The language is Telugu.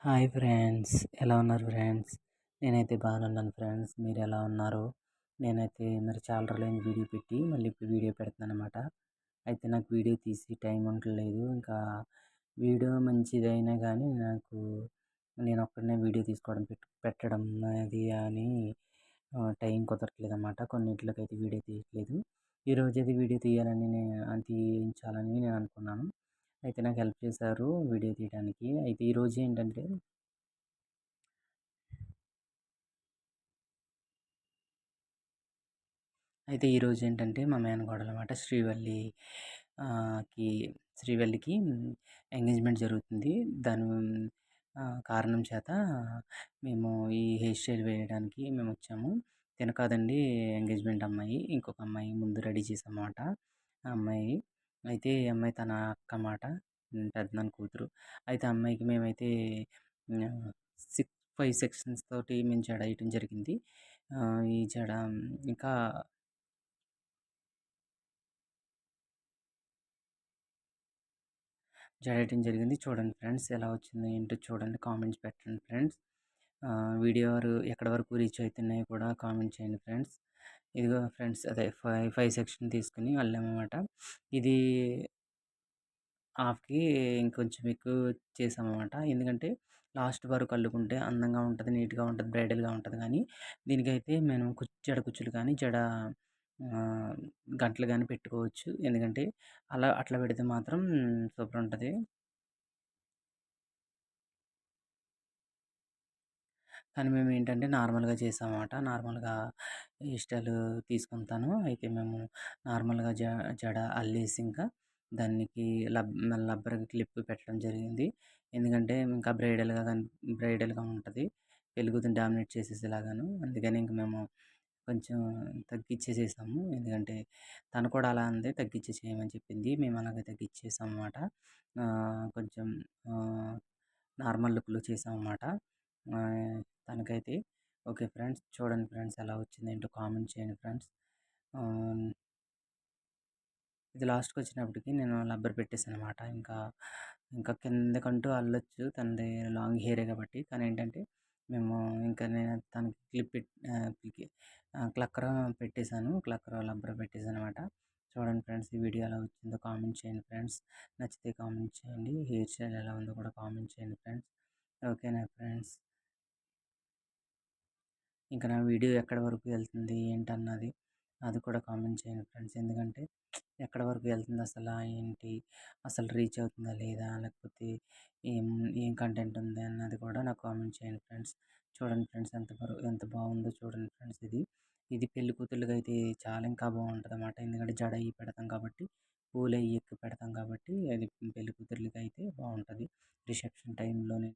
Hi friends. ఎలా ఉన్నారు ఫ్రెండ్స్? నేనైతే బాగానున్నాను ఫ్రెండ్స్. మీరెలా ఉన్నారు? నేనైతే మరి చాలా రోజులైంది వీడియో పెట్టి, మళ్ళీ ఇప్పుడు వీడియో పెడుతున్నాననమాట. అయితే నాకు వీడియో తీసి టైం ఉండట్లేదు. ఇంకా వీడియో మంచిదైనా గానీ నేనొక్కడినే వీడియో తీసుకోవడం పెట్టడం అది అని టైం కుదరట్లేదనమాట. కొన్నిట్లకైతే వీడియో తీయట్లేదు. ఈరోజైతే వీడియో తీయించాలని నేను అనుకున్నాను. అయితే నాకు హెల్ప్ చేశారు వీడియో తీయడానికి. అయితే ఈరోజు ఏంటంటే ఈరోజు ఏంటంటే మా మేనకోడలనమాట కి శ్రీవల్లికి ఎంగేజ్‌మెంట్ జరుగుతుంది. దాని కారణం చేత మేము ఈ హెయిర్ స్టైల్ వేయడానికి మేమొచ్చాము. తిను కాదండి ఎంగేజ్‌మెంట్ అమ్మాయి. ఇంకొక అమ్మాయి ముందు రెడీ చేశామన్నమాట. ఆ అమ్మాయి అయితే ఈ అమ్మాయి తన అక్క మాట. పెదనాన్న కూతురు. అయితే ఆ అమ్మాయికి మేమైతే ఆహ్, 5 సెక్షన్స్ తోటి మేము జడ ఏయటం జరిగింది. ఈ జడ ఇంకా జడేయటం జరిగింది. చూడండి ఫ్రెండ్స్ ఎలా వచ్చిందో ఏంటో చూడండి. కామెంట్స్ పెట్టండి ఫ్రెండ్స్. వీడియో ఎక్కడి వరకు రీచ్ అవుతున్నాయో కూడా కామెంట్ చేయండి ఫ్రెండ్స్. ఇదిగో ఫ్రెండ్స్ అదే 5 సెక్షన్ తీసుకొని అల్లామన్నమాట. ఇది హాఫ్‌కి ఇంకొంచెం ఎక్కువ చేసామన్నమాట. ఎందుకంటే లాస్ట్ వరకు అల్లుకుంటే అందంగా ఉంటది, నీట్‌గా ఉంటది, బ్రైడల్‌గా ఉంటది గానీ దీనికైతే మనం జడ కుచ్చులు కానీ, ఆహ్, గంటలు గానీ పెట్టుకోవచ్చు. ఎందుకంటే అట్లా పెడితే మాత్రం సూపర్ ఉంటది. కానీ మేమేంటంటే నార్మల్‌గా చేసామన్నమాట. నార్మల్‌గా హెయిర్ స్టైల్ తీసుకుంటాను. అయితే మేము నార్మల్‌గా జడ అల్లేసి ఇంకా దానికి లబ్బర్ క్లిప్ పెట్టడం జరిగింది. ఎందుకంటే ఇంకా బ్రైడల్‌గా ఉంటది. పెళ్ళికూతురిని డామినేట్ చేసేసేలాగాను. అందుకని ఇంక మేము కొంచెం తగ్గిచ్చేసేసాము. ఎందుకంటే తను కూడా అలా అంది తగ్గిచ్చి చేయమని చెప్పింది. మేము అలాగే తగ్గిచ్చేసామన్నమాట. కొంచెం ఆహ్, నార్మల్ లుక్‌లో చేసామన్నమాట. ఆహ్, తనకైతే ఓకే ఫ్రెండ్స్. చూడండి ఫ్రెండ్స్ ఎలా వచ్చిందేంటో కామెంట్ చేయండి ఫ్రెండ్స్. ఆహ్, ఇది లాస్ట్‌కొచ్చేటప్పటికి నేను రబ్బర్ పెట్టేసాననమాట. ఇంకా కిందకంటూ అల్లొచ్చు. తనది లాంగ్ హెయిరే కాబట్టి. కానీ ఏంటంటే మేము ఇంకా నేను తనకి క్లక్కర పెట్టేసాను. క్లక్కర రబ్బర్ పెట్టేసాననమాట. చూడండి ఫ్రెండ్స్ ఈ వీడియో ఎలా వచ్చిందో కామెంట్ చేయండి ఫ్రెండ్స్. నచ్చితే కామెంట్ చేయండి. హెయిర్ స్టైల్ ఎలా ఉందో కూడా కామెంట్ చేయండి ఫ్రెండ్స్. ఓకేనా ఫ్రెండ్స్. ఇంకా నా వీడియో ఎక్కడి వరకు వెళ్తుంది ఏంటన్నది అది కూడా కామెంట్ చేయండి ఫ్రెండ్స్. ఎందుకంటే ఎక్కడి వరకు వెళ్తుంది అసలా ఏంటి? అసలు రీచ్ అవుతుందా లేదా? లేకపోతే ఏం ఏం కంటెంట్ ఉంది అన్నది కూడా నాకు కామెంట్ చేయండి ఫ్రెండ్స్. చూడండి ఫ్రెండ్స్ ఎంత బాగుందో చూడండి ఫ్రెండ్స్ ఇది. ఇది పెళ్లి కూతుర్లకైతే చాలా ఇంకా బాగుంటదన్నమాట. ఎందుకంటే జడ అయ్యి పెడతాం కాబట్టి, పూలయ్యి ఎక్కువ పెడతాం కాబట్టి అది పెళ్లి కూతుర్లకైతే బాగుంటది. రిసెప్షన్ టైంలోనే